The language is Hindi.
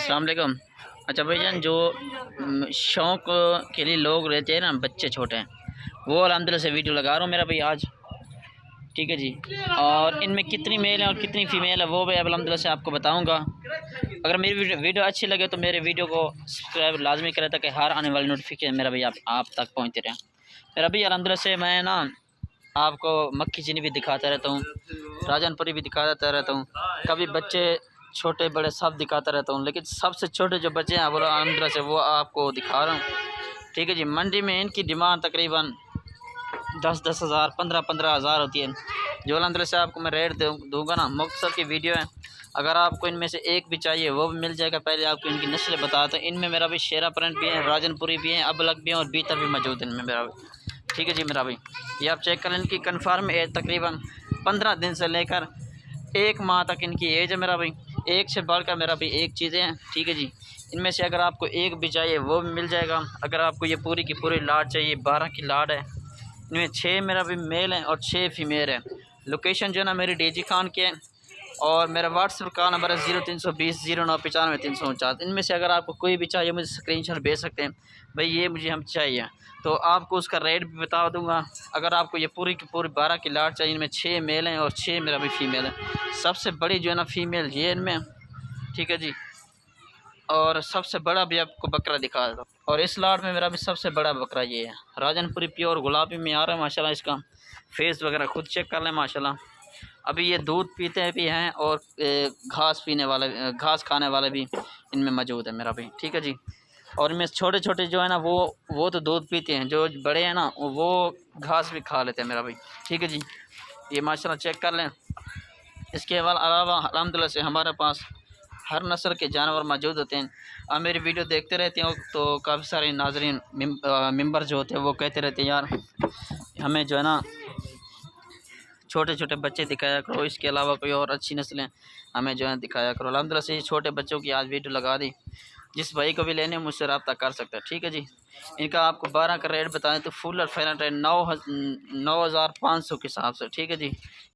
अस्सलाम वालेकुम। अच्छा भाईजान, जो शौक़ के लिए लोग रहते हैं ना, बच्चे छोटे हैं, वो अल्हम्दुलिल्लाह से वीडियो लगा रहा हूँ मेरा भाई आज। ठीक है जी। और इनमें कितनी मेल है और कितनी फ़ीमेल है वो भी अल्हम्दुलिल्लाह से आपको बताऊँगा। अगर मेरी वीडियो अच्छी लगे तो मेरे वीडियो को सब्सक्राइब लाजमी करें ताकि हर आने वाली नोटिफिकेशन मेरा भाई आप तक पहुँचते रहें। मेरा भाई अल्हम्दुलिल्लाह से मैं ना आपको मक्खी चीनी भी दिखाता रहता हूँ, राजनपुरी भी दिखाता रहता हूँ, कभी बच्चे छोटे बड़े सब दिखाता रहता हूँ, लेकिन सबसे छोटे जो बच्चे हैं वो अल्हम्दुलिल्लाह से वो आपको दिखा रहा हूँ। ठीक है जी। मंडी में इनकी डिमांड तकरीबन 10-10 हज़ार 15-15 हज़ार होती है। जो अल्हम्दुलिल्लाह से आपको मैं रेट दूँगा ना, मुख्तसर की वीडियो है। अगर आपको इनमें से एक भी चाहिए वो भी मिल जाएगा। पहले आपको इनकी नस्लें बताता हूँ। इनमें मेरा भी शेरा प्रिंट भी है, राजनपुरी भी है, अबलग भी है और बीतर भी मौजूद है इनमें मेरा भी। ठीक है जी मेरा भाई, ये आप चेक करें। इनकी कन्फर्म एज तकरीबन 15 दिन से लेकर 1 माह तक इनकी एज है मेरा भाई। एक से बढ़कर मेरा भाई एक चीज़ें हैं। ठीक है जी। इनमें से अगर आपको एक भी चाहिए वो भी मिल जाएगा। अगर आपको ये पूरी की पूरी लाट चाहिए, 12 की लाट है। इनमें 6 मेरा भी मेल हैं और 6 फीमेल हैं। लोकेशन जो है ना मेरी डेजी खान के है और मेरा व्हाट्सएप का नंबर है 0320 0995 349। इनमें से अगर आपको कोई भी चाहिए मुझे स्क्रीनशॉट भेज सकते हैं, भाई ये मुझे हम चाहिए, तो आपको उसका रेट भी बता दूंगा। अगर आपको ये पूरी की पूरी 12 की लाट चाहिए, इनमें 6 मेल हैं और 6 मेरा भी फीमेल है। सबसे बड़ी जो है ना फीमेल ये इनमें। ठीक है जी। और सबसे बड़ा भी आपको बकरा दिखा देता हूँ। और इस लाट में मेरा भी सबसे बड़ा बकरा ये है, राजनपुरी प्योर गुलाबी में आ रहा है माशाल्लाह। इसका फेस वगैरह खुद चेक कर लें माशाल्लाह। अभी ये दूध पीते भी हैं और घास पीने वाले, घास खाने वाले भी इनमें मौजूद है मेरा भाई। ठीक है जी। और इनमें छोटे छोटे जो है ना वो तो दूध पीते हैं, जो बड़े हैं ना वो घास भी खा लेते हैं मेरा भाई। ठीक है जी। ये माशाल्लाह चेक कर लें। इसके अलावा अल्हम्दुलिल्लाह से हमारे पास हर नस्ल के जानवर मौजूद होते हैं। आप मेरी वीडियो देखते रहते हो तो काफ़ी सारे नाजरीन मेंबर जो होते हैं वो कहते रहते हैं यार हमें जो है ना छोटे छोटे बच्चे दिखाया करो, इसके अलावा कोई और अच्छी नस्लें हमें जो है दिखाया करो। अल्हम्दुलिल्लाह से छोटे बच्चों की आज वीडियो लगा दी। जिस भाई को भी लेने मुझसे रब्ता कर सकता है। ठीक है जी। इनका आपको 12 का रेट बताएं तो फुल और फाइनल रेट 9,500 के हिसाब से। ठीक है जी।